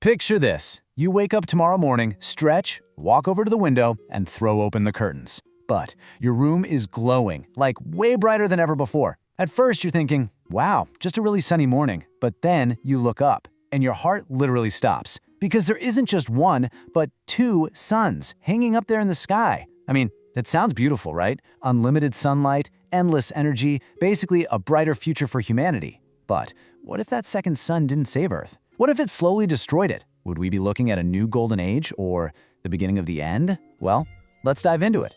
Picture this. You wake up tomorrow morning, stretch, walk over to the window, and throw open the curtains. But your room is glowing, like way brighter than ever before. At first, you're thinking, wow, just a really sunny morning. But then you look up, and your heart literally stops. Because there isn't just one, but two suns hanging up there in the sky. I mean, that sounds beautiful, right? Unlimited sunlight, endless energy, basically a brighter future for humanity. But what if that second sun didn't save Earth? What if it slowly destroyed it? Would we be looking at a new golden age or the beginning of the end? Well, let's dive into it.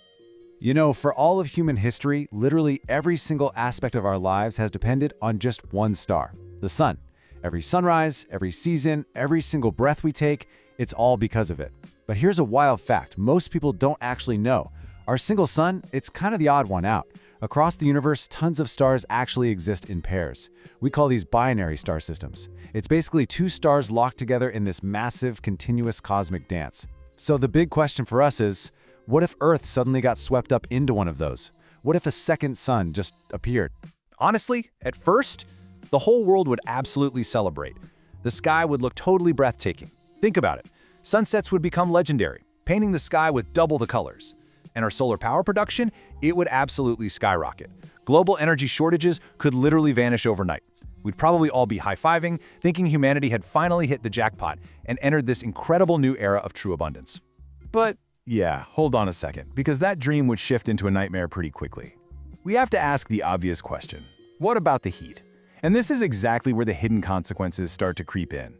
You know, for all of human history, literally every single aspect of our lives has depended on just one star, the sun. Every sunrise, every season, every single breath we take, it's all because of it. But here's a wild fact most people don't actually know. Our single sun, it's kind of the odd one out. Across the universe, tons of stars actually exist in pairs. We call these binary star systems. It's basically two stars locked together in this massive, continuous cosmic dance. So the big question for us is, what if Earth suddenly got swept up into one of those? What if a second sun just appeared? Honestly, at first, the whole world would absolutely celebrate. The sky would look totally breathtaking. Think about it. Sunsets would become legendary, painting the sky with double the colors. And our solar power production, it would absolutely skyrocket. Global energy shortages could literally vanish overnight. We'd probably all be high-fiving, thinking humanity had finally hit the jackpot and entered this incredible new era of true abundance. But yeah, hold on a second, because that dream would shift into a nightmare pretty quickly. We have to ask the obvious question. What about the heat? And this is exactly where the hidden consequences start to creep in.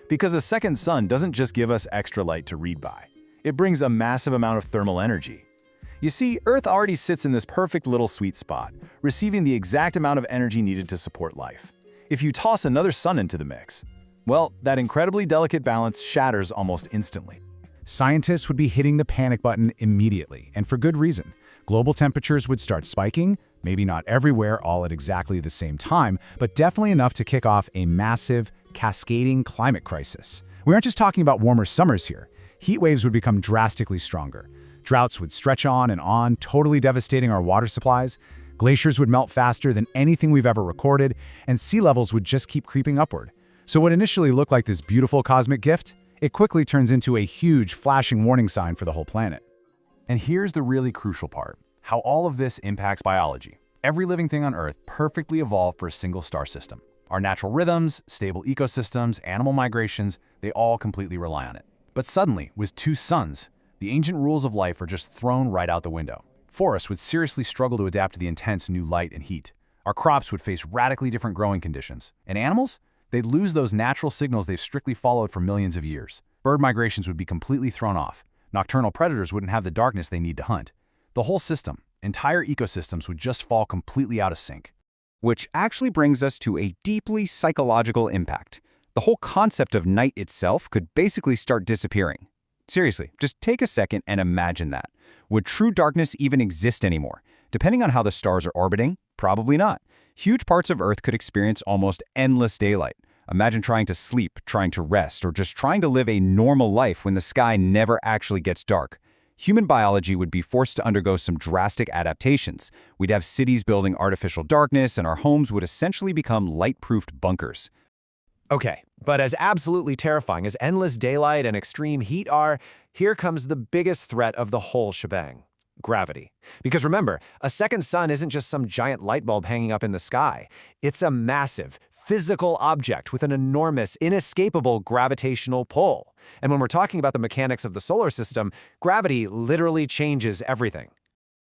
Because a second sun doesn't just give us extra light to read by. It brings a massive amount of thermal energy. You see, Earth already sits in this perfect little sweet spot, receiving the exact amount of energy needed to support life. If you toss another sun into the mix, well, that incredibly delicate balance shatters almost instantly. Scientists would be hitting the panic button immediately, and for good reason. Global temperatures would start spiking, maybe not everywhere all at exactly the same time, but definitely enough to kick off a massive, cascading climate crisis. We aren't just talking about warmer summers here. Heat waves would become drastically stronger. Droughts would stretch on, totally devastating our water supplies. Glaciers would melt faster than anything we've ever recorded, and sea levels would just keep creeping upward. So what initially looked like this beautiful cosmic gift, it quickly turns into a huge, flashing warning sign for the whole planet. And here's the really crucial part, how all of this impacts biology. Every living thing on Earth perfectly evolved for a single star system. Our natural rhythms, stable ecosystems, animal migrations, they all completely rely on it. But suddenly, with two suns, the ancient rules of life are just thrown right out the window. Forests would seriously struggle to adapt to the intense new light and heat. Our crops would face radically different growing conditions. And animals? They'd lose those natural signals they've strictly followed for millions of years. Bird migrations would be completely thrown off. Nocturnal predators wouldn't have the darkness they need to hunt. The whole system, entire ecosystems would just fall completely out of sync. Which actually brings us to a deeply psychological impact. The whole concept of night itself could basically start disappearing. Seriously, just take a second and imagine that. Would true darkness even exist anymore? Depending on how the stars are orbiting, probably not. Huge parts of Earth could experience almost endless daylight. Imagine trying to sleep, trying to rest, or just trying to live a normal life when the sky never actually gets dark. Human biology would be forced to undergo some drastic adaptations. We'd have cities building artificial darkness, and our homes would essentially become light-proofed bunkers. Okay, but as absolutely terrifying as endless daylight and extreme heat are, here comes the biggest threat of the whole shebang: gravity. Because remember, a second sun isn't just some giant light bulb hanging up in the sky. It's a massive, physical object with an enormous, inescapable gravitational pull. And when we're talking about the mechanics of the solar system, gravity literally changes everything.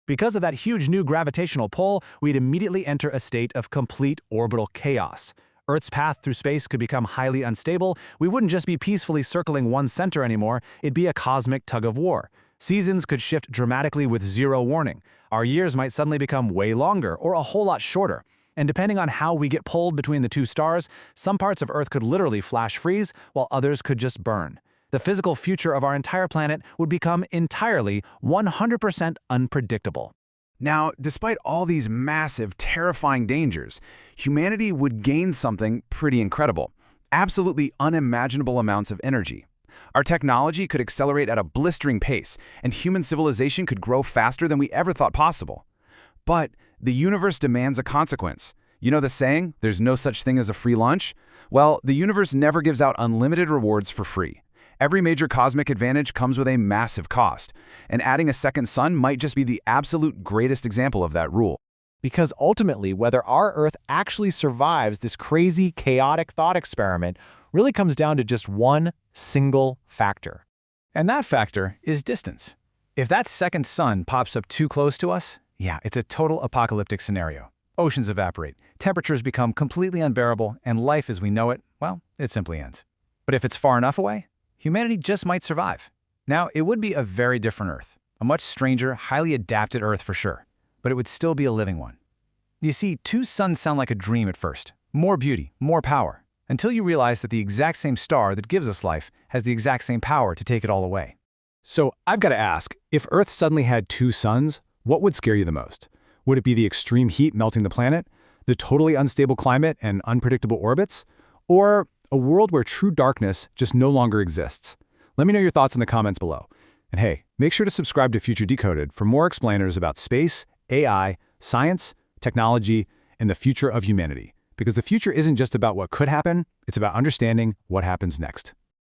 Because of that huge new gravitational pull, we'd immediately enter a state of complete orbital chaos. Earth's path through space could become highly unstable. We wouldn't just be peacefully circling one center anymore, it'd be a cosmic tug-of-war. Seasons could shift dramatically with zero warning. Our years might suddenly become way longer or a whole lot shorter. And depending on how we get pulled between the two stars, some parts of Earth could literally flash freeze, while others could just burn. The physical future of our entire planet would become entirely 100% unpredictable. Now, despite all these massive, terrifying dangers, humanity would gain something pretty incredible. Absolutely unimaginable amounts of energy. Our technology could accelerate at a blistering pace, and human civilization could grow faster than we ever thought possible. But the universe demands a consequence. You know the saying, there's no such thing as a free lunch? Well, the universe never gives out unlimited rewards for free. Every major cosmic advantage comes with a massive cost, and adding a second sun might just be the absolute greatest example of that rule. Because ultimately, whether our Earth actually survives this crazy, chaotic thought experiment really comes down to just one single factor. And that factor is distance. If that second sun pops up too close to us, yeah, it's a total apocalyptic scenario. Oceans evaporate, temperatures become completely unbearable, and life as we know it, well, it simply ends. But if it's far enough away, humanity just might survive. Now, it would be a very different Earth, a much stranger, highly adapted Earth for sure, but it would still be a living one. You see, two suns sound like a dream at first. More beauty, more power, until you realize that the exact same star that gives us life has the exact same power to take it all away. So I've got to ask, if Earth suddenly had two suns, what would scare you the most? Would it be the extreme heat melting the planet, the totally unstable climate and unpredictable orbits, or a world where true darkness just no longer exists? Let me know your thoughts in the comments below. And hey, make sure to subscribe to Future Decoded for more explainers about space, AI, science, technology, and the future of humanity. Because the future isn't just about what could happen, it's about understanding what happens next.